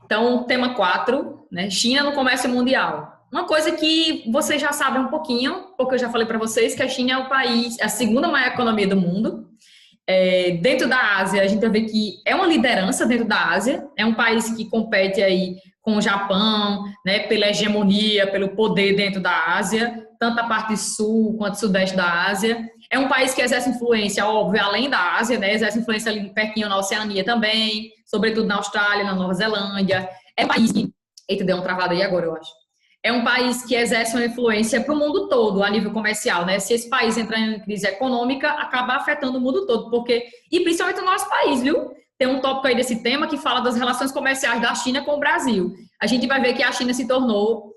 Então, tema 4, né? China no comércio mundial. Uma coisa que vocês já sabem um pouquinho, porque eu já falei para vocês que a China é o país, a segunda maior economia do mundo. Dentro da Ásia, a gente vai ver que é uma liderança dentro da Ásia, é um país que compete aí com o Japão, né, pela hegemonia, pelo poder dentro da Ásia, tanto a parte sul quanto sudeste da Ásia. É um país que exerce influência, óbvio, além da Ásia, né, exerce influência ali pertinho na Oceania também, sobretudo na Austrália, na Nova Zelândia. É um país que... Eita, deu uma travada aí agora, eu acho. É um país que exerce uma influência para o mundo todo, a nível comercial, né? Se esse país entrar em crise econômica, acaba afetando o mundo todo, porque... E principalmente o nosso país, viu? Tem um tópico aí desse tema que fala das relações comerciais da China com o Brasil. A gente vai ver que a China se tornou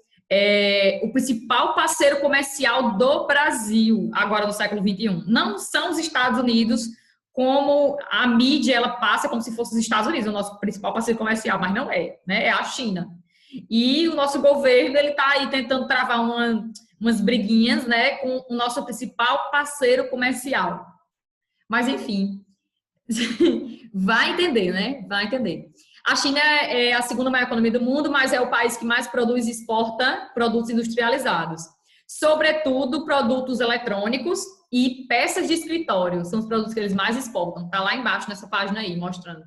o principal parceiro comercial do Brasil, agora no século XXI. Não são os Estados Unidos, como a mídia ela passa como se fosse os Estados Unidos, o nosso principal parceiro comercial, mas não é, né? É a China. E o nosso governo ele está aí tentando travar umas briguinhas, né, com o nosso principal parceiro comercial. Mas enfim, vai entender, né? Vai entender. A China é a segunda maior economia do mundo, mas é o país que mais produz e exporta produtos industrializados. Sobretudo produtos eletrônicos e peças de escritório. São os produtos que eles mais exportam. Está lá embaixo nessa página aí, mostrando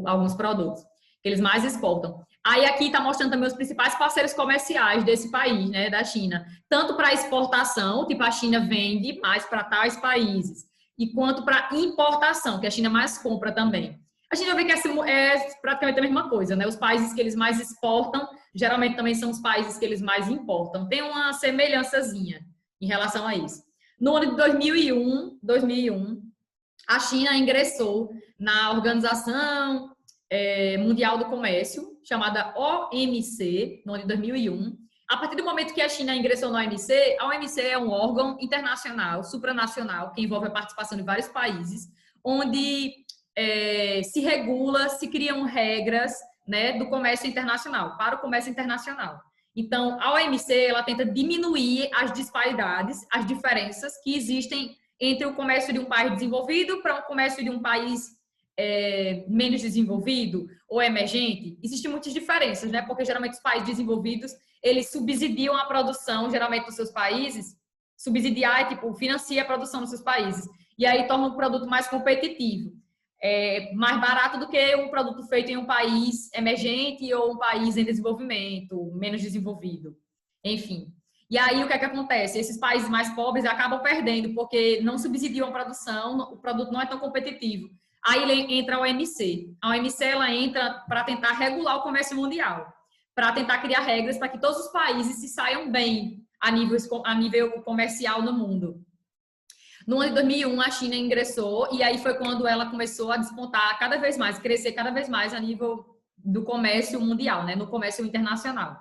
alguns produtos que eles mais exportam. Aí aqui está mostrando também os principais parceiros comerciais desse país, né, da China. Tanto para exportação, tipo a China vende mais para tais países, e quanto para importação, que a China mais compra também. A gente vai ver que é praticamente a mesma coisa, né? Os países que eles mais exportam, geralmente também são os países que eles mais importam. Tem uma semelhançazinha em relação a isso. No ano de 2001, a China ingressou na Organização Mundial do Comércio, chamada OMC, no ano de 2001. A partir do momento que a China ingressou na OMC, a OMC é um órgão internacional, supranacional, que envolve a participação de vários países, onde se regula, se criam regras, né, do comércio internacional, para o comércio internacional. Então, a OMC ela tenta diminuir as disparidades, as diferenças que existem entre o comércio de um país desenvolvido para o comércio de um país menos desenvolvido ou emergente. Existem muitas diferenças, né? Porque geralmente os países desenvolvidos eles subsidiam a produção, geralmente dos seus países. Subsidiar é tipo financia a produção dos seus países e aí torna o produto mais competitivo, mais barato do que um produto feito em um país emergente ou um país em desenvolvimento, menos desenvolvido. Enfim. E aí o que é que acontece? Esses países mais pobres acabam perdendo porque não subsidiam a produção, o produto não é tão competitivo. Aí entra a OMC. A OMC ela entra para tentar regular o comércio mundial, para tentar criar regras para que todos os países se saiam bem a nível comercial no mundo. No ano de 2001, a China ingressou e aí foi quando ela começou a despontar cada vez mais, crescer cada vez mais a nível do comércio mundial, né, no comércio internacional,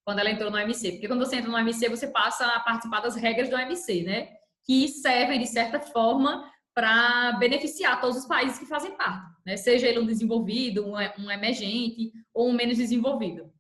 quando ela entrou no OMC. Porque quando você entra no OMC, você passa a participar das regras do OMC, né, que servem, de certa forma, para beneficiar todos os países que fazem parte, né? Seja ele um desenvolvido, um emergente ou um menos desenvolvido.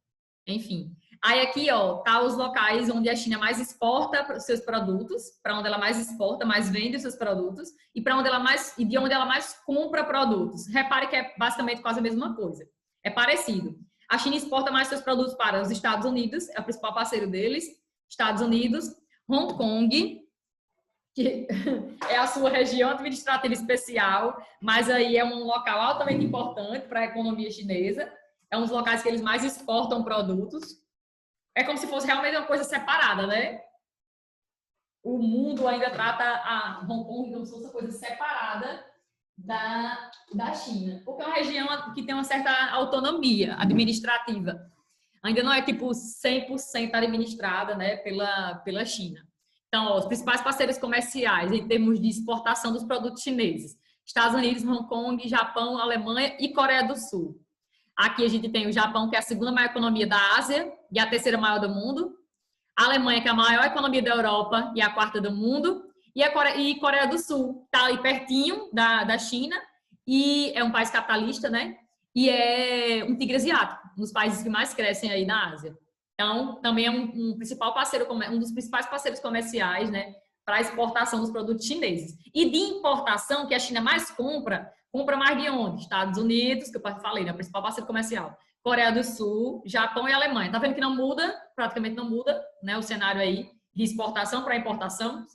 Enfim. Aí aqui, ó, tá os locais onde a China mais exporta os seus produtos, para onde ela mais exporta, mais vende os seus produtos e para onde ela mais e de onde ela mais compra produtos. Repare que é basicamente quase a mesma coisa. É parecido. A China exporta mais seus produtos para os Estados Unidos, é o principal parceiro deles, Estados Unidos, Hong Kong, que é a sua região administrativa especial, mas aí é um local altamente importante para a economia chinesa. É um dos locais que eles mais exportam produtos. É como se fosse realmente uma coisa separada, né? O mundo ainda trata a Hong Kong como se fosse uma coisa separada da China. Porque é uma região que tem uma certa autonomia administrativa. Ainda não é tipo 100% administrada, né, pela China. Então, ó, os principais parceiros comerciais em termos de exportação dos produtos chineses: Estados Unidos, Hong Kong, Japão, Alemanha e Coreia do Sul. Aqui a gente tem o Japão, que é a segunda maior economia da Ásia e a terceira maior do mundo. A Alemanha, que é a maior economia da Europa e a quarta do mundo. E Coreia do Sul, está aí pertinho da China e é um país capitalista, né? E é um tigre asiático, um dos países que mais crescem aí na Ásia. Então, também é um dos principais parceiros comerciais, né, para a exportação dos produtos chineses. E de importação, que a China mais compra mais de onde? Estados Unidos, que eu falei, né, o principal parceiro comercial. Coreia do Sul, Japão e Alemanha. Tá vendo que não muda, praticamente não muda, né, o cenário aí de exportação para importação.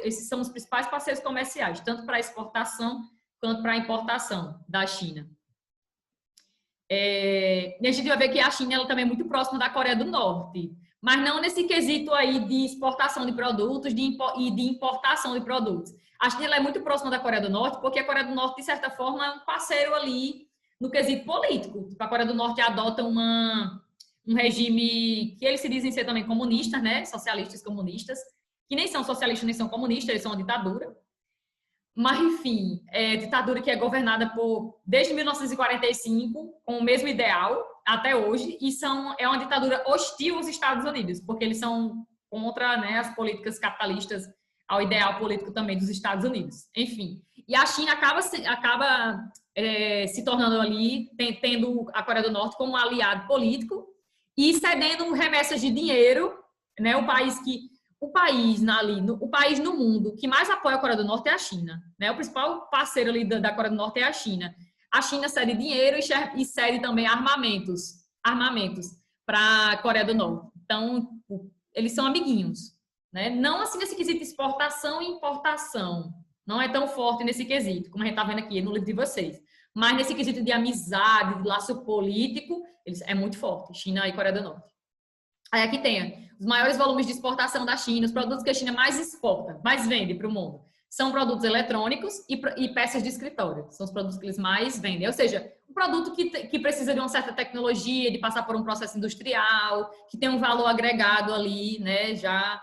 Esses são os principais parceiros comerciais, tanto para exportação quanto para importação da China. E a gente vai ver que a China ela também é muito próxima da Coreia do Norte, mas não nesse quesito aí de exportação de produtos e de importação de produtos. A China ela é muito próxima da Coreia do Norte, porque a Coreia do Norte, de certa forma, é um parceiro ali no quesito político. A Coreia do Norte adota um regime que eles se dizem ser também comunistas, né? Socialistas comunistas, que nem são socialistas nem são comunistas, eles são uma ditadura. Mas, enfim, ditadura que é governada desde 1945, com o mesmo ideal até hoje, e é uma ditadura hostil aos Estados Unidos, porque eles são contra, né, as políticas capitalistas, ao ideal político também dos Estados Unidos. Enfim, e a China acaba se tornando ali, tendo a Coreia do Norte como um aliado político e cedendo remessas de dinheiro, né, o país no mundo que mais apoia a Coreia do Norte é a China, né? O principal parceiro ali da Coreia do Norte é a China. A China cede dinheiro e cede também armamentos para a Coreia do Norte. Então, eles são amiguinhos, né? Não assim nesse quesito de exportação e importação. Não é tão forte nesse quesito, como a gente está vendo aqui no livro de vocês. Mas nesse quesito de amizade, de laço político, é muito forte, China e Coreia do Norte. Aí aqui tem os maiores volumes de exportação da China, os produtos que a China mais exporta, mais vende para o mundo. São produtos eletrônicos e peças de escritório. São os produtos que eles mais vendem. Ou seja, um produto que precisa de uma certa tecnologia, de passar por um processo industrial, que tem um valor agregado ali, né, já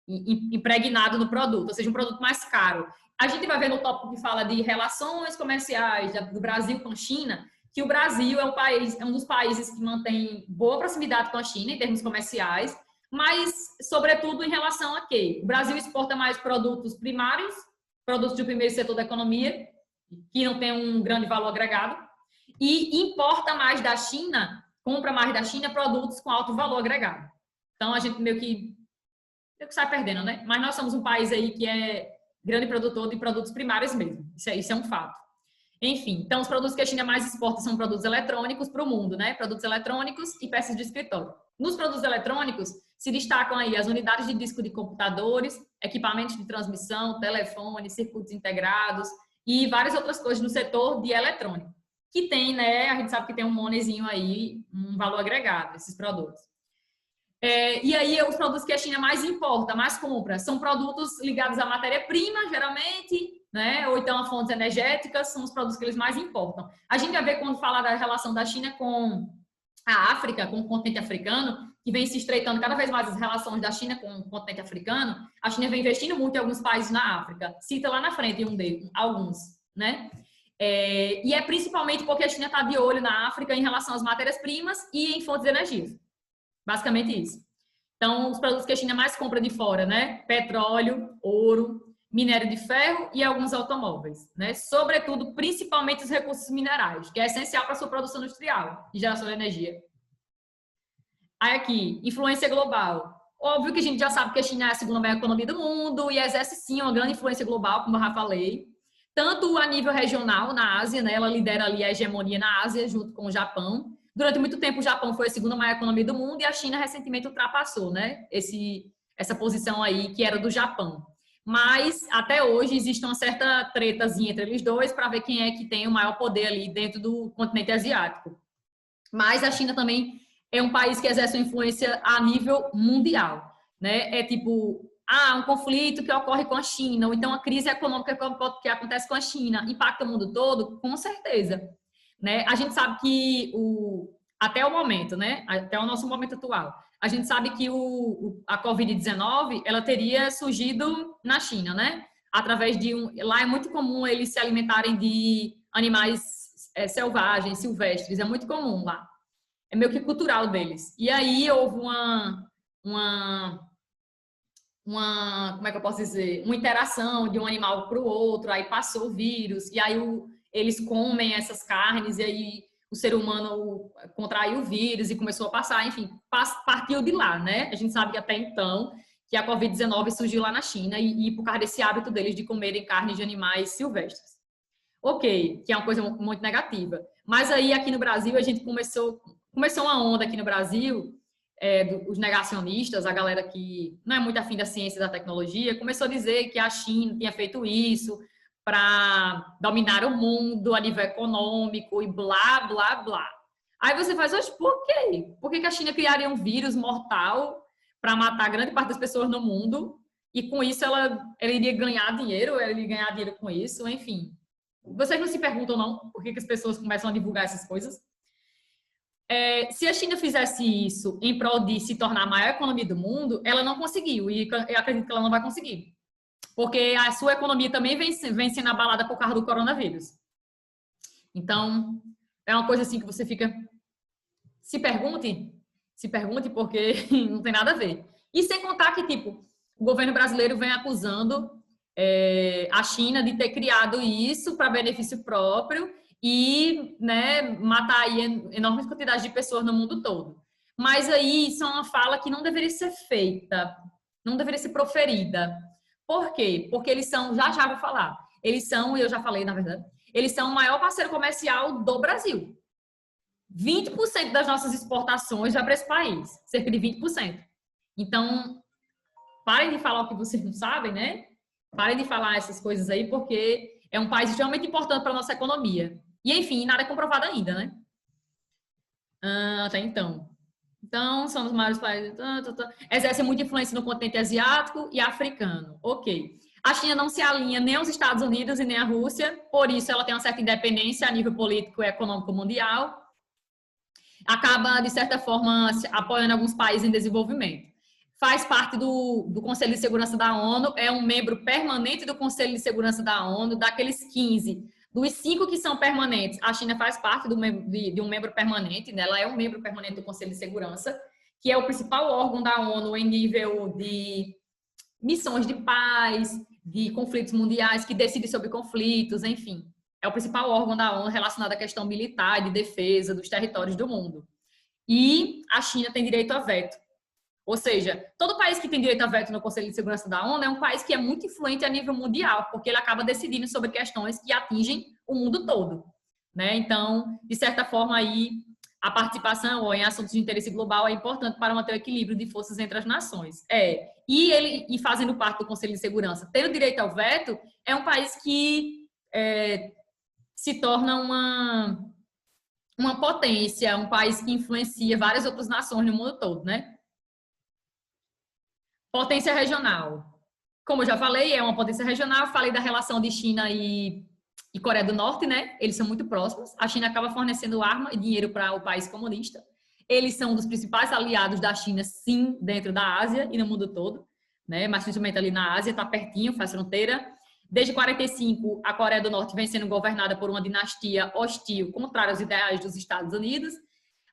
impregnado no produto. Ou seja, um produto mais caro. A gente vai ver no tópico que fala de relações comerciais do Brasil com a China, que o Brasil é um dos países que mantém boa proximidade com a China em termos comerciais, mas, sobretudo, em relação a quê? O Brasil exporta mais produtos primários, produtos do primeiro setor da economia, que não tem um grande valor agregado, e importa mais da China, compra mais da China produtos com alto valor agregado. Então, a gente meio que sai perdendo, né? Mas nós somos um país aí que é grande produtor de produtos primários mesmo. Isso é um fato. Enfim, então os produtos que a China mais exporta são produtos eletrônicos para o mundo, né? Produtos eletrônicos e peças de escritório. Nos produtos eletrônicos se destacam aí as unidades de disco de computadores, equipamentos de transmissão, telefones, circuitos integrados e várias outras coisas no setor de eletrônico, que tem, né? A gente sabe que tem um monezinho aí, um valor agregado esses produtos. E aí os produtos que a China mais importa, mais compra, são produtos ligados à matéria-prima, geralmente, né? Ou então a fontes energéticas, são os produtos que eles mais importam. A gente vai ver quando fala da relação da China com a África, com o continente africano, que vem se estreitando cada vez mais as relações da China com o continente africano. A China vem investindo muito em alguns países na África. Cita lá na frente alguns, né? E é principalmente porque a China está de olho na África em relação às matérias-primas e em fontes de energia. Basicamente isso. Então, os produtos que a China mais compra de fora, né? Petróleo, ouro, minério de ferro e alguns automóveis, né? Sobretudo, principalmente os recursos minerais, que é essencial para a sua produção industrial e geração de energia. Aí aqui, influência global. Óbvio que a gente já sabe que a China é a segunda maior economia do mundo e exerce sim uma grande influência global, como eu já falei. Tanto a nível regional, na Ásia, né? Ela lidera ali a hegemonia na Ásia, junto com o Japão. Durante muito tempo, o Japão foi a segunda maior economia do mundo e a China recentemente ultrapassou, né? Essa posição aí que era do Japão. Mas, até hoje, existe uma certa tretazinha entre eles dois para ver quem é que tem o maior poder ali dentro do continente asiático. Mas a China também é um país que exerce uma influência a nível mundial, né? É tipo, um conflito que ocorre com a China, ou então a crise econômica que acontece com a China, impacta o mundo todo? Com certeza. Né? A gente sabe que até o momento, né? Até o nosso momento atual, a gente sabe que a Covid-19 ela teria surgido na China, né? Através lá é muito comum eles se alimentarem de animais selvagens, silvestres, é muito comum lá. É meio que cultural deles. E aí houve como é que eu posso dizer? Uma interação de um animal para o outro, aí passou o vírus, e aí eles comem essas carnes e aí o ser humano contraiu o vírus e começou a passar, enfim, partiu de lá, né? A gente sabe que até então que a Covid-19 surgiu lá na China e por causa desse hábito deles de comerem carne de animais silvestres. Ok, que é uma coisa muito negativa. Mas aí aqui no Brasil a gente começou começou uma onda aqui no Brasil, os negacionistas, a galera que não é muito afim da ciência e da tecnologia, começou a dizer que a China tinha feito isso para dominar o mundo a nível econômico e blá, blá, blá. Aí você faz, hoje, por quê? Por que a China criaria um vírus mortal para matar grande parte das pessoas no mundo? E com isso ela iria ganhar dinheiro, ela iria ganhar dinheiro com isso, enfim. Vocês não se perguntam, não, por que as pessoas começam a divulgar essas coisas? Se a China fizesse isso em prol de se tornar a maior economia do mundo, ela não conseguiu, e eu acredito que ela não vai conseguir. Porque a sua economia também vem sendo abalada por causa do coronavírus. Então, é uma coisa assim que você fica... Se pergunte porque não tem nada a ver. E sem contar que, tipo, o governo brasileiro vem acusando a China de ter criado isso para benefício próprio e, né, matar aí enormes quantidades de pessoas no mundo todo. Mas aí isso é uma fala que não deveria ser feita, não deveria ser proferida. Por quê? Porque eles são, já vou falar, eles são, eu já falei na verdade, eles são o maior parceiro comercial do Brasil. 20% das nossas exportações vai para esse país, cerca de 20%. Então, parem de falar o que vocês não sabem, né? Parem de falar essas coisas aí, porque é um país extremamente importante para a nossa economia. E, enfim, nada é comprovado ainda, né? Tá, então. Então, são os maiores países. Exercem muita influência no continente asiático e africano. Ok. A China não se alinha nem aos Estados Unidos e nem à Rússia, por isso ela tem uma certa independência a nível político e econômico mundial. Acaba, de certa forma, apoiando alguns países em desenvolvimento. Faz parte do Conselho de Segurança da ONU, é um membro permanente do Conselho de Segurança da ONU, daqueles 15. Dos 5 que são permanentes, a China faz parte de um membro permanente, né? Ela é um membro permanente do Conselho de Segurança, que é o principal órgão da ONU em nível de missões de paz, de conflitos mundiais, que decide sobre conflitos, enfim. É o principal órgão da ONU relacionado à questão militar e de defesa dos territórios do mundo. E a China tem direito a veto. Ou seja, todo país que tem direito a veto no Conselho de Segurança da ONU é um país que é muito influente a nível mundial, porque ele acaba decidindo sobre questões que atingem o mundo todo, né? Então, de certa forma, aí, a participação em assuntos de interesse global é importante para manter o equilíbrio de forças entre as nações. E fazendo parte do Conselho de Segurança, tendo direito ao veto, é um país que se torna uma potência, um país que influencia várias outras nações no mundo todo, né? Potência regional. Como eu já falei, é uma potência regional. Falei da relação de China e Coreia do Norte, né? Eles são muito próximos. A China acaba fornecendo arma e dinheiro para o país comunista. Eles são um dos principais aliados da China, sim, dentro da Ásia e no mundo todo, né? Mas principalmente ali na Ásia, está pertinho, faz fronteira. Desde 45, a Coreia do Norte vem sendo governada por uma dinastia hostil, contrária aos ideais dos Estados Unidos.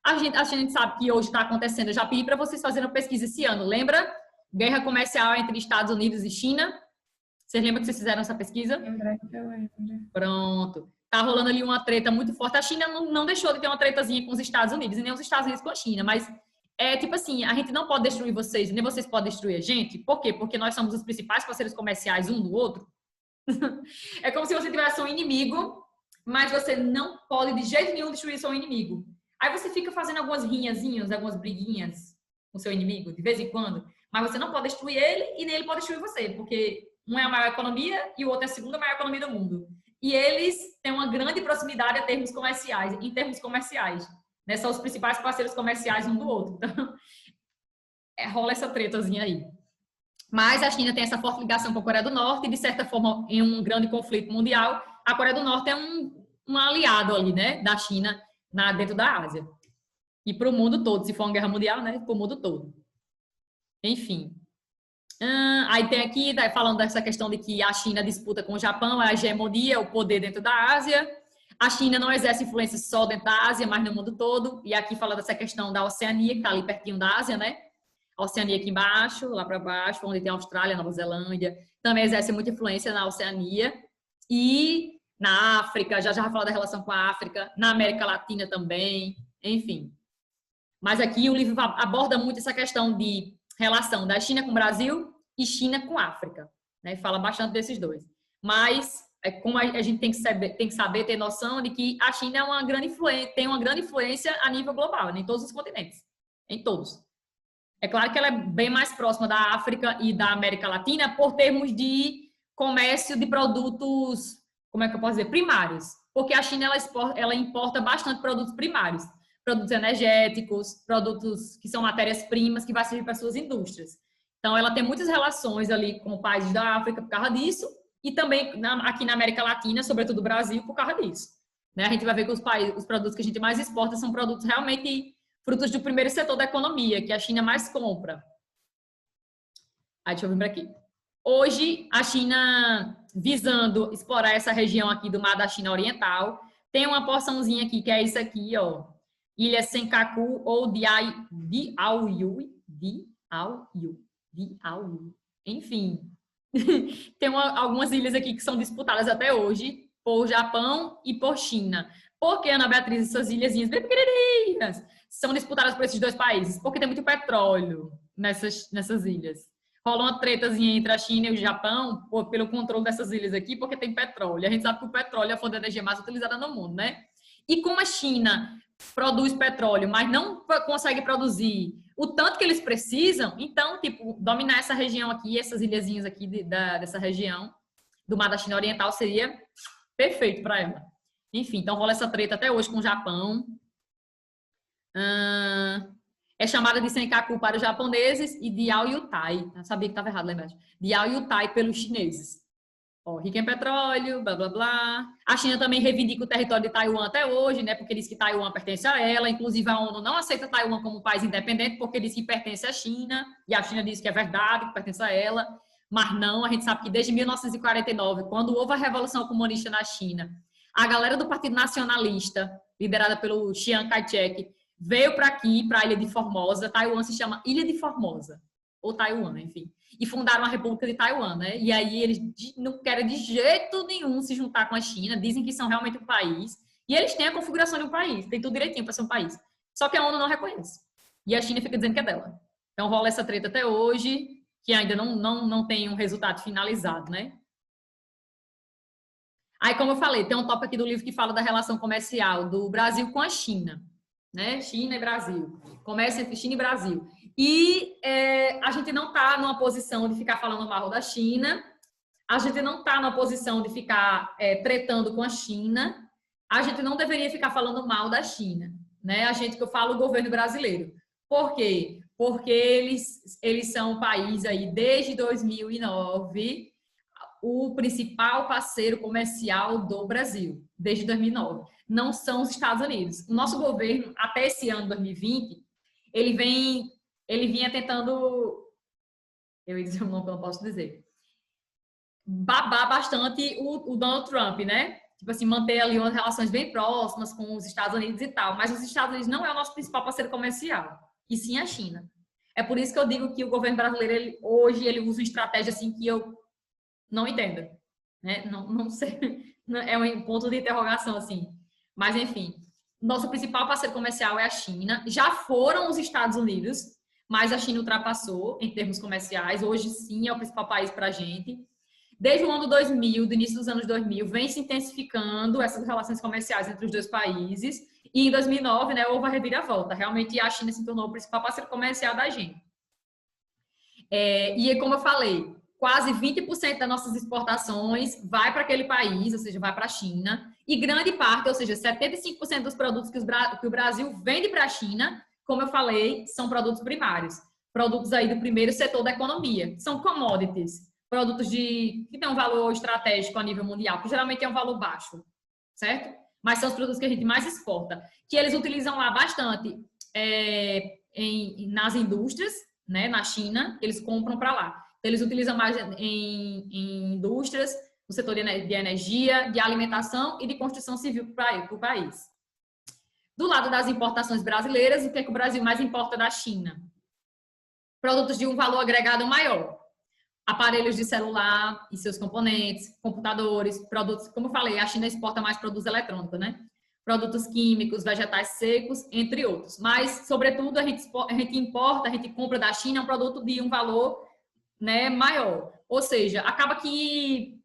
A gente sabe que hoje está acontecendo. Eu já pedi para vocês fazerem uma pesquisa esse ano, lembra? Guerra comercial entre Estados Unidos e China. Vocês lembram que vocês fizeram essa pesquisa? Eu lembro. Pronto. Tá rolando ali uma treta muito forte. A China não deixou de ter uma tretazinha com os Estados Unidos, e nem os Estados Unidos com a China, mas tipo assim, a gente não pode destruir vocês, nem vocês podem destruir a gente. Por quê? Porque nós somos os principais parceiros comerciais um do outro. É como se você tivesse um inimigo, mas você não pode de jeito nenhum destruir seu inimigo. Aí você fica fazendo algumas rinhazinhas, algumas briguinhas com seu inimigo, de vez em quando. Mas você não pode destruir ele e nem ele pode destruir você, porque um é a maior economia e o outro é a segunda maior economia do mundo. E eles têm uma grande proximidade em termos comerciais, né? São os principais parceiros comerciais um do outro. Então, rola essa tretazinha aí. Mas a China tem essa forte ligação com a Coreia do Norte e, de certa forma, em um grande conflito mundial, a Coreia do Norte é um aliado ali, né, da China dentro da Ásia. E para o mundo todo, se for uma guerra mundial, né, para o mundo todo. Enfim. Aí tem aqui, falando dessa questão de que a China disputa com o Japão, a hegemonia, o poder dentro da Ásia. A China não exerce influência só dentro da Ásia, mas no mundo todo. E aqui fala dessa questão da Oceania, que está ali pertinho da Ásia, né? A Oceania aqui embaixo, lá para baixo, onde tem a Austrália, Nova Zelândia. Também exerce muita influência na Oceania. E na África, já falou da relação com a África. Na América Latina também, enfim. Mas aqui o livro aborda muito essa questão de relação da China com o Brasil e China com a África, né? Fala bastante desses dois. Mas como a gente tem que saber, ter noção de que a China é tem uma grande influência a nível global, em todos os continentes, em todos. É claro que ela é bem mais próxima da África e da América Latina por termos de comércio de produtos, como é que eu posso dizer, primários. Porque a China, ela importa bastante produtos primários. Produtos energéticos, produtos que são matérias-primas, que vai servir para suas indústrias. Então, ela tem muitas relações ali com países da África por causa disso, e também aqui na América Latina, sobretudo o Brasil, por causa disso. Né? A gente vai ver que os produtos que a gente mais exporta são produtos realmente frutos do primeiro setor da economia, que a China mais compra. Aí, deixa eu vir para aqui. Hoje, a China, visando explorar essa região aqui do Mar da China Oriental, tem uma porçãozinha aqui, que é isso aqui, ó. Ilha Senkaku ou Diaoyu. Enfim. Tem algumas ilhas aqui que são disputadas até hoje por Japão e por China. Por que, Ana Beatriz, essas ilhazinhas bem pequenininhas são disputadas por esses dois países? Porque tem muito petróleo nessas ilhas. Rola uma tretazinha entre a China e o Japão pelo controle dessas ilhas aqui, porque tem petróleo. A gente sabe que o petróleo é a fonte de energia mais utilizada no mundo, né? E como a China produz petróleo, mas não consegue produzir o tanto que eles precisam, então, tipo, dominar essa região aqui, essas ilhazinhas aqui dessa região do Mar da China Oriental seria perfeito para ela. Enfim, então rola essa treta até hoje com o Japão. É chamada de Senkaku para os japoneses e Diaoyutai. Eu sabia que estava errado lá embaixo. Diaoyutai pelos chineses. Ó, rica em petróleo, blá, blá, blá. A China também reivindica o território de Taiwan até hoje, né? Porque diz que Taiwan pertence a ela. Inclusive, a ONU não aceita Taiwan como um país independente porque diz que pertence à China. E a China diz que é verdade, que pertence a ela. Mas não, a gente sabe que desde 1949, quando houve a Revolução Comunista na China, a galera do Partido Nacionalista, liderada pelo Chiang Kai-shek, veio para aqui, para a Ilha de Formosa. Taiwan se chama Ilha de Formosa, ou Taiwan, enfim. E fundaram a República de Taiwan, né? E aí eles não querem de jeito nenhum se juntar com a China, dizem que são realmente um país, e eles têm a configuração de um país, tem tudo direitinho para ser um país. Só que a ONU não reconhece. E a China fica dizendo que é dela. Então rola essa treta até hoje, que ainda não tem um resultado finalizado, né? Aí, como eu falei, tem um tópico aqui do livro que fala da relação comercial do Brasil com a China, né? China e Brasil. Comércio entre China e Brasil. E a gente não está numa posição de ficar falando mal da China, a gente não está numa posição de ficar tretando com a China, a gente não deveria ficar falando mal da China, né? A gente, que eu falo, o governo brasileiro. Por quê? Porque eles são um país aí, desde 2009, o principal parceiro comercial do Brasil, desde 2009. Não são os Estados Unidos. O nosso governo, até esse ano, 2020, ele vinha tentando, eu ia dizer um nome que eu não posso dizer, babar bastante o Donald Trump, né? Tipo assim, manter ali umas relações bem próximas com os Estados Unidos e tal. Mas os Estados Unidos não é o nosso principal parceiro comercial, e sim a China. É por isso que eu digo que o governo brasileiro, hoje, ele usa uma estratégia assim que eu não entendo, né? Não sei, é um ponto de interrogação, assim. Mas, enfim, nosso principal parceiro comercial é a China. Já foram os Estados Unidos, mas a China ultrapassou em termos comerciais. Hoje, sim, é o principal país para a gente. Desde o ano 2000, do início dos anos 2000, vem se intensificando essas relações comerciais entre os dois países. E em 2009, né, houve a reviravolta. Realmente, a China se tornou o principal parceiro comercial da gente. E como eu falei, quase 20% das nossas exportações vai para aquele país, ou seja, vai para a China. E grande parte, ou seja, 75% dos produtos que o Brasil vende para a China, como eu falei, são produtos primários. Produtos aí do primeiro setor da economia. São commodities. Produtos que têm um valor estratégico a nível mundial, que geralmente é um valor baixo, certo? Mas são os produtos que a gente mais exporta. Que eles utilizam lá bastante nas indústrias, né, na China, eles compram para lá. Então, eles utilizam mais em indústrias, no setor de energia, de alimentação e de construção civil para o país. Do lado das importações brasileiras, o que é que o Brasil mais importa da China? Produtos de um valor agregado maior. Aparelhos de celular e seus componentes, computadores, produtos, como eu falei, a China exporta mais produtos eletrônicos, né? Produtos químicos, vegetais secos, entre outros. Mas, sobretudo, a gente importa, a gente compra da China um produto de um valor, né, maior. Ou seja, acaba que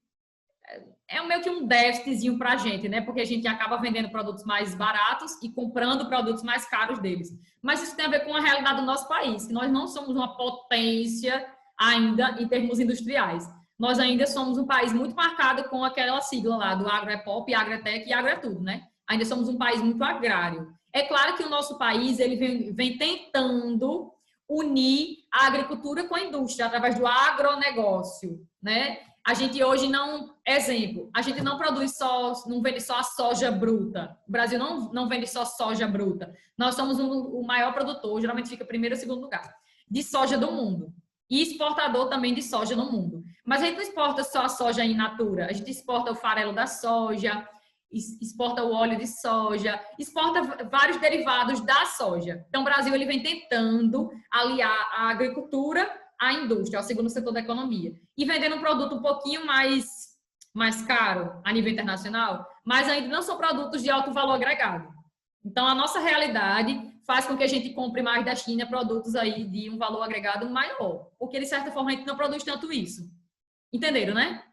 meio que um déficitzinho para a gente, né? Porque a gente acaba vendendo produtos mais baratos e comprando produtos mais caros deles. Mas isso tem a ver com a realidade do nosso país, que nós não somos uma potência ainda em termos industriais. Nós ainda somos um país muito marcado com aquela sigla lá do agro é pop, agro é tech e agro é tudo, né? Ainda somos um país muito agrário. É claro que o nosso país ele vem tentando unir a agricultura com a indústria através do agronegócio, né? A gente hoje não, exemplo, a gente não produz só, não vende só a soja bruta. O Brasil não vende só soja bruta. Nós somos o maior produtor, geralmente fica primeiro ou segundo lugar, de soja do mundo. E exportador também de soja no mundo. Mas a gente não exporta só a soja in natura, a gente exporta o farelo da soja, exporta o óleo de soja, exporta vários derivados da soja. Então, o Brasil ele vem tentando aliar a agricultura à indústria, ao segundo setor da economia, e vendendo um produto um pouquinho mais caro a nível internacional, mas ainda não são produtos de alto valor agregado. Então, a nossa realidade faz com que a gente compre mais da China produtos aí de um valor agregado maior, porque, de certa forma, a gente não produz tanto isso. Entenderam, né?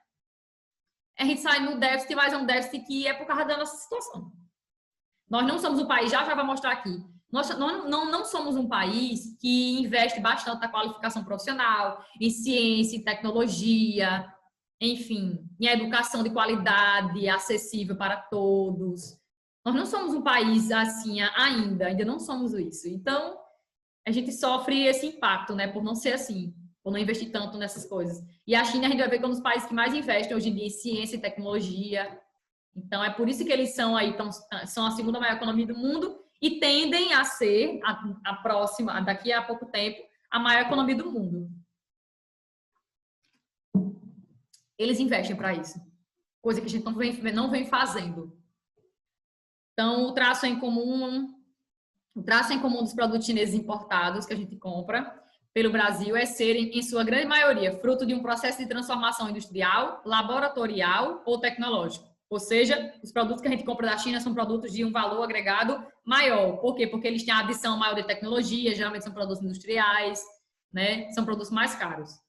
A gente sai no déficit, mas é um déficit que é por causa da nossa situação. Nós não somos um país, já vou mostrar aqui, nós não somos um país que investe bastante na qualificação profissional, em ciência, em tecnologia, enfim, em educação de qualidade, acessível para todos. Nós não somos um país assim ainda não somos isso. Então, a gente sofre esse impacto, né, por não ser assim, por não investir tanto nessas coisas. E a China, a gente vai ver que é um dos países que mais investem hoje em dia em ciência e tecnologia. Então, é por isso que eles são são a segunda maior economia do mundo e tendem a ser, a próxima, daqui a pouco tempo, a maior economia do mundo. Eles investem para isso. Coisa que a gente não vem fazendo. Então, o traço em comum dos produtos chineses importados que a gente compra pelo Brasil é serem, em sua grande maioria, fruto de um processo de transformação industrial, laboratorial ou tecnológico. Ou seja, os produtos que a gente compra da China são produtos de um valor agregado maior. Por quê? Porque eles têm a adição maior de tecnologia, geralmente são produtos industriais, né? São produtos mais caros.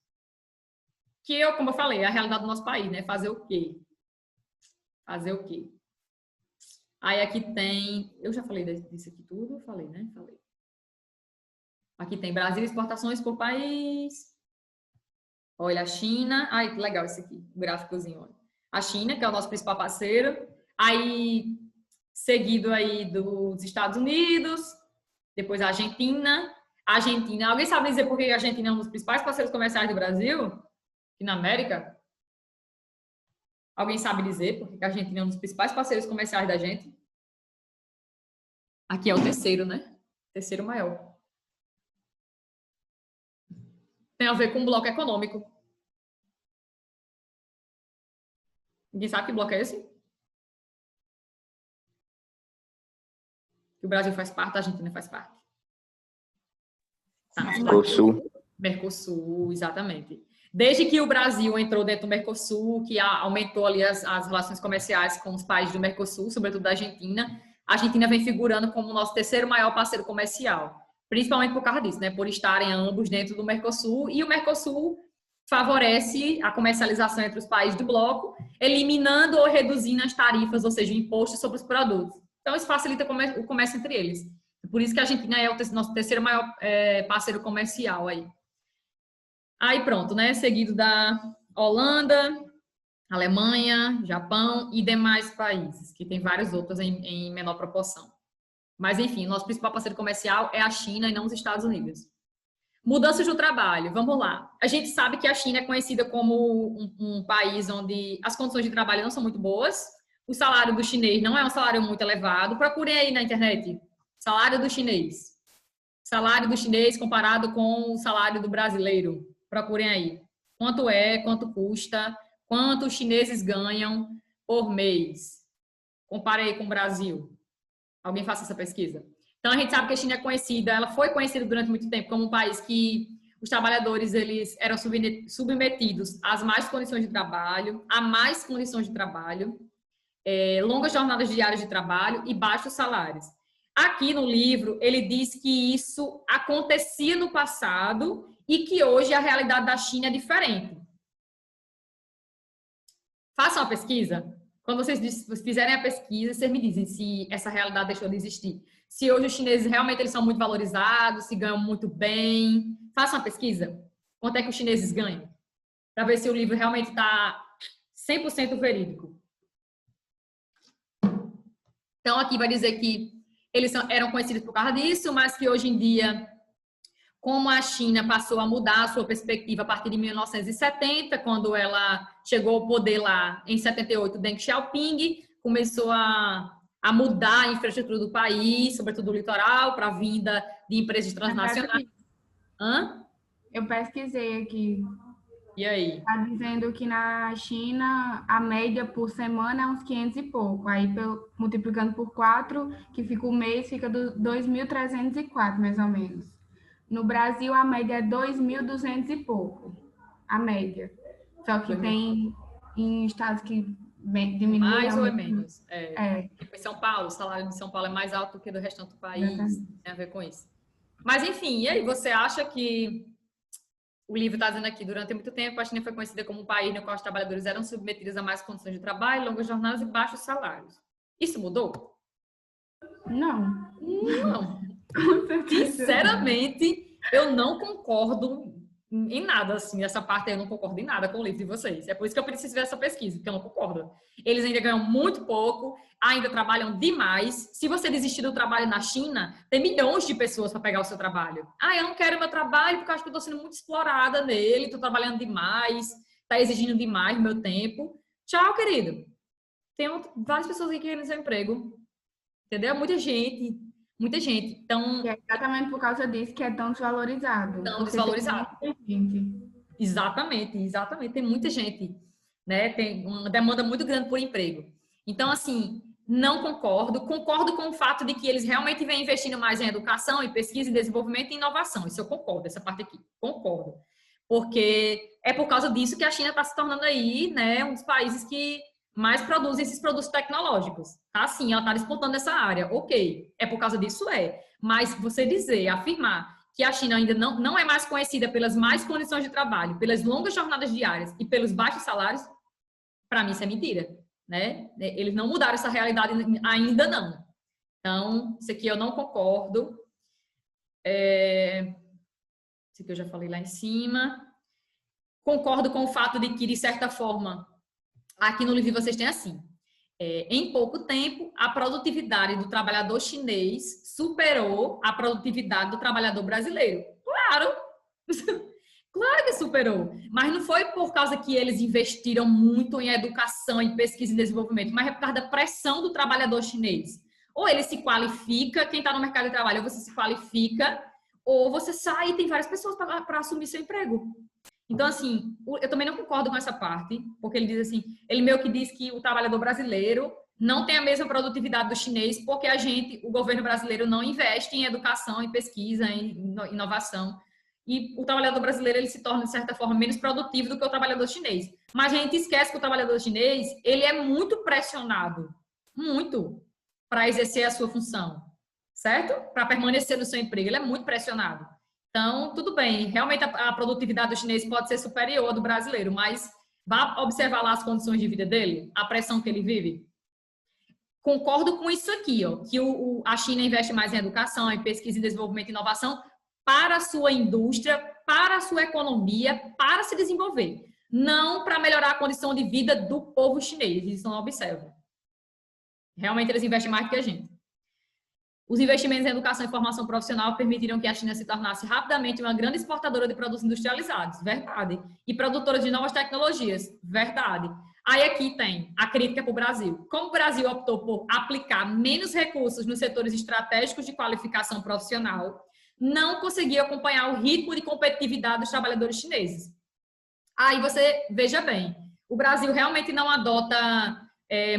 Que como eu falei, é a realidade do nosso país, né? Fazer o quê? Fazer o quê? Aí aqui tem... Eu já falei disso aqui tudo? Falei, né? Falei. Aqui tem Brasil, exportações por país. Olha, a China. Ai, que legal esse aqui, o gráficozinho. Olha. A China, que é o nosso principal parceiro. Aí, seguido aí dos Estados Unidos. Depois a Argentina. Alguém sabe dizer por que a Argentina é um dos principais parceiros comerciais do Brasil? Aqui na América? Alguém sabe dizer por que a Argentina é um dos principais parceiros comerciais da gente? Aqui é o terceiro, né? Terceiro maior. Tem a ver com o bloco econômico. Ninguém sabe que bloco é esse? Que o Brasil faz parte, a Argentina faz parte. Tá, Mercosul. Mercosul, exatamente. Desde que o Brasil entrou dentro do Mercosul, que aumentou ali as relações comerciais com os países do Mercosul, sobretudo da Argentina, a Argentina vem figurando como o nosso terceiro maior parceiro comercial. Principalmente por causa disso, né? Por estarem ambos dentro do Mercosul. E o Mercosul favorece a comercialização entre os países do bloco, eliminando ou reduzindo as tarifas, ou seja, o imposto sobre os produtos. Então, isso facilita o comércio entre eles. Por isso que a Argentina é o nosso terceiro maior parceiro comercial aí. Aí pronto, né? Seguido da Holanda, Alemanha, Japão e demais países, que tem vários outros em menor proporção. Mas, enfim, nosso principal parceiro comercial é a China e não os Estados Unidos. Mudanças do trabalho, vamos lá. A gente sabe que a China é conhecida como um país onde as condições de trabalho não são muito boas, o salário do chinês não é um salário muito elevado. Procurem aí na internet, salário do chinês. Salário do chinês comparado com o salário do brasileiro. Procurem aí. Quanto custa, quanto os chineses ganham por mês. Compare aí com o Brasil. Alguém faça essa pesquisa. Então, a gente sabe que a China é conhecida, ela foi conhecida durante muito tempo como um país que os trabalhadores eles eram submetidos às mais condições de trabalho, a mais condições de trabalho, longas jornadas diárias de trabalho e baixos salários. Aqui no livro, ele diz que isso acontecia no passado e que hoje a realidade da China é diferente. Façam a pesquisa. Quando vocês fizerem a pesquisa, vocês me dizem se essa realidade deixou de existir. Se hoje os chineses realmente eles são muito valorizados, se ganham muito bem. Façam a pesquisa. Quanto é que os chineses ganham? Para ver se o livro realmente está 100% verídico. Então, aqui vai dizer que eles eram conhecidos por causa disso, mas que hoje em dia, como a China passou a mudar a sua perspectiva a partir de 1970, quando ela chegou ao poder lá em 78, Deng Xiaoping começou a mudar a infraestrutura do país, sobretudo o litoral, para a vinda de empresas transnacionais. Eu pesquisei aqui. E aí? Está dizendo que na China a média por semana é uns 500 e pouco. Aí, multiplicando por 4, que fica o mês, fica 2.304, mais ou menos. No Brasil, a média é 2.200 e pouco. A média. Só que tem em estados que diminuem. Mais ou é menos. Em São Paulo, o salário de São Paulo é mais alto do que do restante do país. Exatamente. Tem a ver com isso. Mas, enfim, e aí? Você acha que o livro está dizendo aqui, durante muito tempo, a China foi conhecida como um país no qual os trabalhadores eram submetidos a mais condições de trabalho, longas jornadas e baixos salários. Isso mudou? Não. Não. Sinceramente, eu não concordo em nada, assim, essa parte eu não concordo em nada com o livro de vocês. É por isso que eu preciso ver essa pesquisa, porque eu não concordo. Eles ainda ganham muito pouco, ainda trabalham demais. Se você desistir do trabalho na China, tem milhões de pessoas para pegar o seu trabalho. Eu não quero meu trabalho porque eu acho que eu estou sendo muito explorada nele, estou trabalhando demais, está exigindo demais do meu tempo. Tchau, querido. Tem várias pessoas aqui querendo seu emprego. Entendeu? Muita gente. Muita gente. Então, é exatamente por causa disso que é tão desvalorizado. Tão desvalorizado. Exatamente, exatamente. Tem muita gente, né? Tem uma demanda muito grande por emprego. Então, assim, não concordo. Concordo com o fato de que eles realmente vêm investindo mais em educação, em pesquisa, em desenvolvimento e inovação. Isso eu concordo, essa parte aqui. Concordo. Porque é por causa disso que a China está se tornando aí, né, um dos países que mais produzem esses produtos tecnológicos. Tá, sim, ela está disputando essa área. Ok, é por causa disso, Mas você dizer, afirmar que a China ainda não é mais conhecida pelas mais condições de trabalho, pelas longas jornadas diárias e pelos baixos salários, para mim isso é mentira, né? Eles não mudaram essa realidade ainda não. Então, isso aqui eu não concordo. Isso aqui eu já falei lá em cima. Concordo com o fato de que, de certa forma, aqui no livro vocês têm assim, em pouco tempo, a produtividade do trabalhador chinês superou a produtividade do trabalhador brasileiro. Claro! Claro que superou. Mas não foi por causa que eles investiram muito em educação, em pesquisa e desenvolvimento, mas é por causa da pressão do trabalhador chinês. Ou ele se qualifica, quem está no mercado de trabalho, ou você se qualifica, ou você sai e tem várias pessoas para assumir seu emprego. Então, assim, eu também não concordo com essa parte, porque ele diz assim, ele meio que diz que o trabalhador brasileiro não tem a mesma produtividade do chinês, porque o governo brasileiro não investe em educação, em pesquisa, em inovação. E o trabalhador brasileiro, ele se torna, de certa forma, menos produtivo do que o trabalhador chinês. Mas a gente esquece que o trabalhador chinês, ele é muito pressionado, muito, para exercer a sua função, certo? Para permanecer no seu emprego, ele é muito pressionado. Então, tudo bem, realmente a produtividade do chinês pode ser superior à do brasileiro, mas vá observar lá as condições de vida dele, a pressão que ele vive. Concordo com isso aqui, que a China investe mais em educação, em pesquisa, em desenvolvimento e inovação para a sua indústria, para a sua economia, para se desenvolver. Não para melhorar a condição de vida do povo chinês, isso não observa. Realmente eles investem mais do que a gente. Os investimentos em educação e formação profissional permitiram que a China se tornasse rapidamente uma grande exportadora de produtos industrializados, verdade. E produtora de novas tecnologias, verdade. Aí aqui tem a crítica para o Brasil. Como o Brasil optou por aplicar menos recursos nos setores estratégicos de qualificação profissional, não conseguiu acompanhar o ritmo de competitividade dos trabalhadores chineses. Aí você veja bem, o Brasil realmente não adota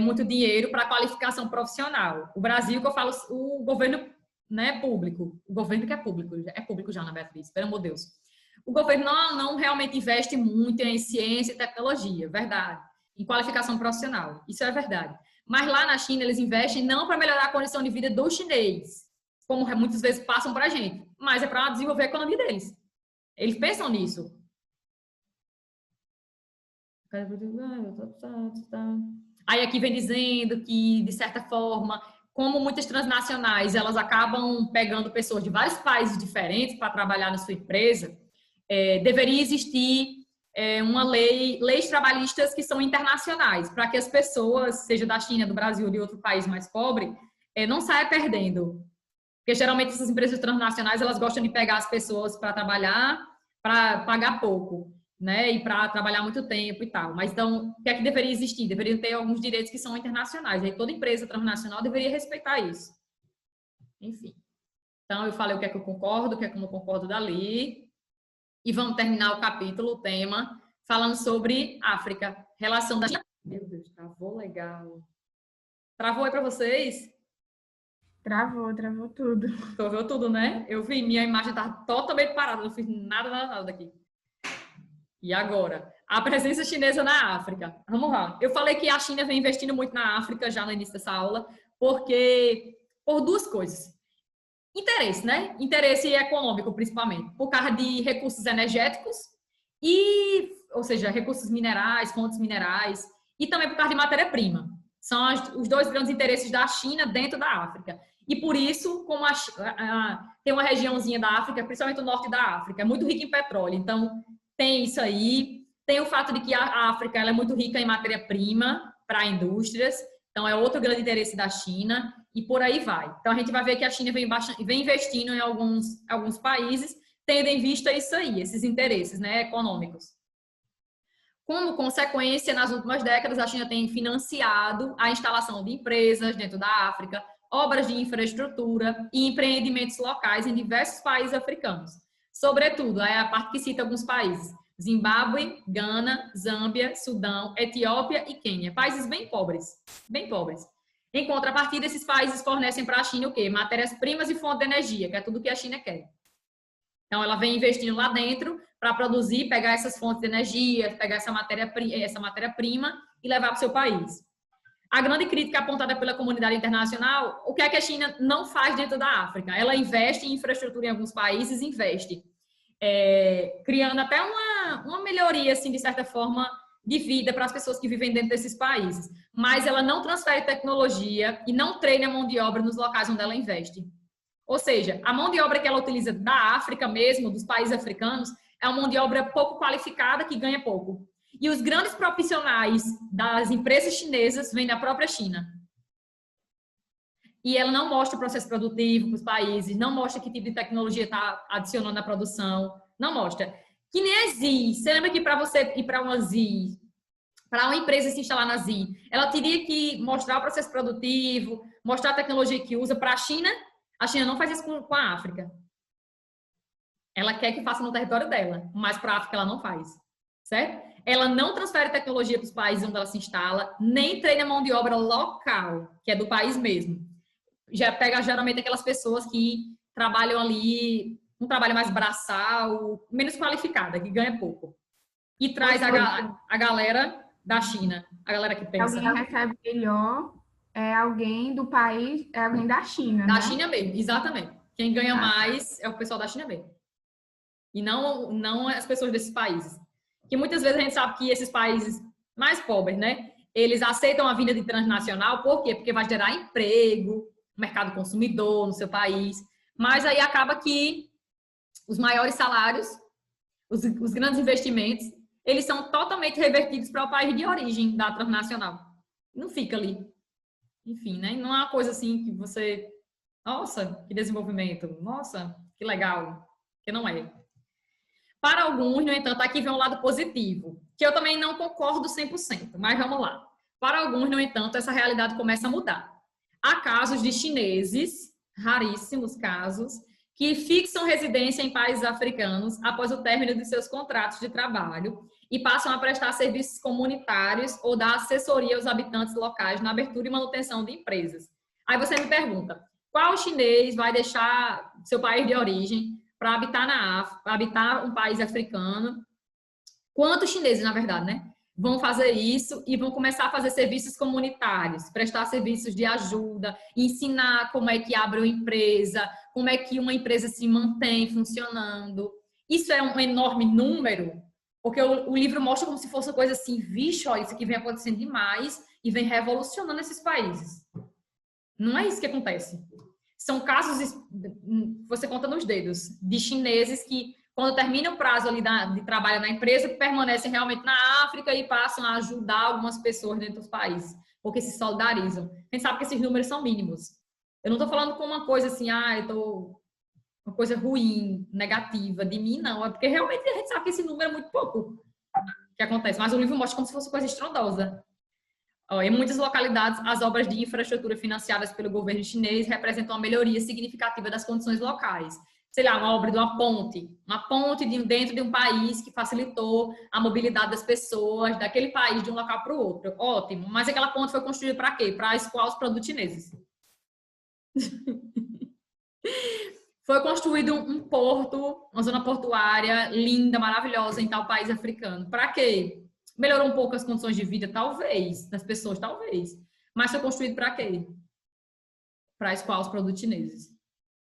muito dinheiro para qualificação profissional. O Brasil, que eu falo, o governo, né, público, o governo que é público já, na Beatriz, pelo amor de Deus. O governo não realmente investe muito em ciência e tecnologia, verdade, em qualificação profissional, isso é verdade. Mas lá na China eles investem não para melhorar a condição de vida do chinês, como muitas vezes passam para a gente, mas é para desenvolver a economia deles. Eles pensam nisso. Aí aqui vem dizendo que, de certa forma, como muitas transnacionais, elas acabam pegando pessoas de vários países diferentes para trabalhar na sua empresa, deveria existir leis trabalhistas que são internacionais, para que as pessoas, seja da China, do Brasil ou de outro país mais pobre, não saia perdendo. Porque geralmente essas empresas transnacionais, elas gostam de pegar as pessoas para trabalhar, para pagar pouco, né? E para trabalhar muito tempo e tal. Mas então, o que é que deveria existir? Deveriam ter alguns direitos que são internacionais. Aí toda empresa transnacional deveria respeitar isso. Enfim. Então, eu falei o que é que eu concordo, o que é que eu não concordo dali. E vamos terminar o capítulo, o tema, falando sobre África. Relação da China. Meu Deus, travou legal. Travou aí para vocês? Travou tudo. Travou tudo, né? Eu vi, minha imagem estava totalmente parada, não fiz nada aqui. E agora? A presença chinesa na África. Vamos lá. Eu falei que a China vem investindo muito na África já no início dessa aula, por duas coisas. Interesse, né? Interesse econômico, principalmente, por causa de recursos energéticos ou seja, recursos minerais, fontes minerais, e também por causa de matéria-prima. São os dois grandes interesses da China dentro da África. E por isso, como tem uma regiãozinha da África, principalmente o norte da África, é muito rica em petróleo. Então, tem isso aí. Tem o fato de que a África ela é muito rica em matéria-prima para indústrias. Então, é outro grande interesse da China. E por aí vai. Então, a gente vai ver que a China vem investindo em alguns países, tendo em vista isso aí, esses interesses, né, econômicos. Como consequência, nas últimas décadas, a China tem financiado a instalação de empresas dentro da África, obras de infraestrutura e empreendimentos locais em diversos países africanos. Sobretudo, é a parte que cita alguns países: Zimbábue, Gana, Zâmbia, Sudão, Etiópia e Quênia. Países bem pobres, bem pobres. Em contrapartida, esses países fornecem para a China o quê? Matérias-primas e fonte de energia, que é tudo que a China quer. Então, ela vem investindo lá dentro para produzir, pegar essas fontes de energia, pegar essa matéria-prima e levar para o seu país. A grande crítica apontada pela comunidade internacional, o que é que a China não faz dentro da África? Ela investe em infraestrutura em alguns países, criando até uma melhoria, assim, de certa forma, de vida para as pessoas que vivem dentro desses países. Mas ela não transfere tecnologia e não treina a mão de obra nos locais onde ela investe. Ou seja, a mão de obra que ela utiliza da África mesmo, dos países africanos, é uma mão de obra pouco qualificada que ganha pouco. E os grandes profissionais das empresas chinesas vêm da própria China. E ela não mostra o processo produtivo para os países, não mostra que tipo de tecnologia está adicionando à produção, não mostra. Que nem a ZI. Você lembra que para você ir para uma ZI, para uma empresa se instalar na ZI, ela teria que mostrar o processo produtivo, mostrar a tecnologia que usa para a China? A China não faz isso com a África. Ela quer que faça no território dela, mas para a África ela não faz, certo? Ela não transfere tecnologia para os países onde ela se instala, nem treina mão de obra local, que é do país mesmo. Já pega geralmente aquelas pessoas que trabalham ali, um trabalho mais braçal, menos qualificada, que ganha pouco. E traz a galera da China, a galera que pensa. Alguém recebe melhor, é alguém do país, é alguém da China, Da né? China mesmo, exatamente. Quem ganha mais é o pessoal da China mesmo. E não as pessoas desses países. Que muitas vezes a gente sabe que esses países mais pobres, né? Eles aceitam a vinda de transnacional, por quê? Porque vai gerar emprego, mercado consumidor no seu país. Mas aí acaba que os maiores salários, os grandes investimentos, eles são totalmente revertidos para o país de origem da transnacional. Não fica ali. Enfim, né? Não é uma coisa assim que você... Nossa, que desenvolvimento. Nossa, que legal. Que não é. Para alguns, no entanto, aqui vem um lado positivo, que eu também não concordo 100%, mas vamos lá. Para alguns, no entanto, essa realidade começa a mudar. Há casos de chineses, raríssimos casos, que fixam residência em países africanos após o término de seus contratos de trabalho e passam a prestar serviços comunitários ou dar assessoria aos habitantes locais na abertura e manutenção de empresas. Aí você me pergunta, qual chinês vai deixar seu país de origem para habitar na África, habitar um país africano? Quantos chineses, na verdade, né? Vão fazer isso e vão começar a fazer serviços comunitários, prestar serviços de ajuda, ensinar como é que abre uma empresa, como é que uma empresa se mantém funcionando. Isso é um enorme número? Porque o livro mostra como se fosse uma coisa assim, vixe, ó, isso aqui vem acontecendo demais e vem revolucionando esses países. Não é isso que acontece. São casos, você conta nos dedos, de chineses que, quando termina o prazo ali de trabalho na empresa, permanecem realmente na África e passam a ajudar algumas pessoas dentro dos países, porque se solidarizam. A gente sabe que esses números são mínimos. Eu não estou falando com uma coisa assim, eu tô uma coisa ruim, negativa de mim, não. É porque realmente a gente sabe que esse número é muito pouco que acontece. Mas o livro mostra como se fosse coisa estrondosa. Em muitas localidades, as obras de infraestrutura financiadas pelo governo chinês representam uma melhoria significativa das condições locais. Sei lá, uma obra de uma ponte dentro de um país que facilitou a mobilidade das pessoas daquele país de um local para o outro. Ótimo. Mas aquela ponte foi construída para quê? Para escoar os produtos chineses. Foi construído um porto, uma zona portuária linda, maravilhosa em tal país africano. Para quê? Melhorou um pouco as condições de vida, talvez, das pessoas, talvez. Mas foi construído para quê? Para escoar os produtos chineses.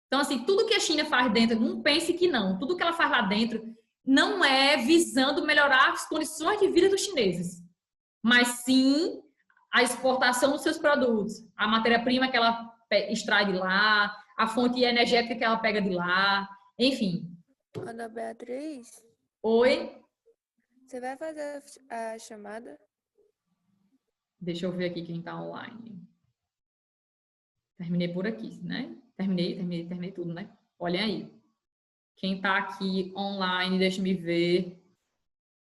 Então, assim, tudo que a China faz dentro, não pense que não. Tudo que ela faz lá dentro não é visando melhorar as condições de vida dos chineses, mas sim a exportação dos seus produtos, a matéria-prima que ela extrai de lá, a fonte energética que ela pega de lá, enfim. Ana Beatriz, Oi? você vai fazer a chamada? Deixa eu ver aqui quem tá online. Terminei por aqui, né? Terminei tudo, né? Olhem aí. Quem tá aqui online, deixa me ver.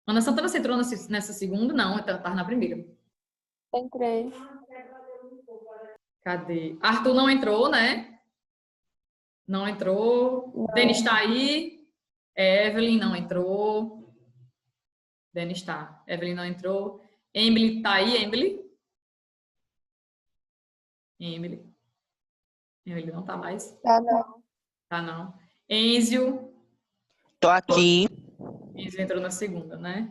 Ana Santana, você entrou nessa segunda? Não, tá na primeira. Entrei. Cadê? Arthur não entrou, né? Não entrou. Não. Denis tá aí. Evelyn não entrou. Denis tá. Evelyn não entrou. Emily tá aí, Emily? Emily. Emily não tá mais. Tá, não. Tá, não. Enzio. Tô aqui. Enzio entrou na segunda, né?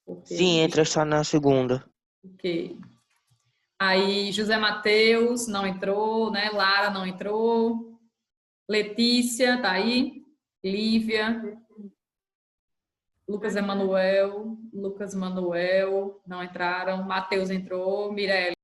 Okay. Sim, entra só na segunda. Ok. Aí, José Mateus não entrou, né? Lara não entrou. Letícia, tá aí? Lívia. Lucas Manuel, não entraram. Matheus entrou. Mirelle.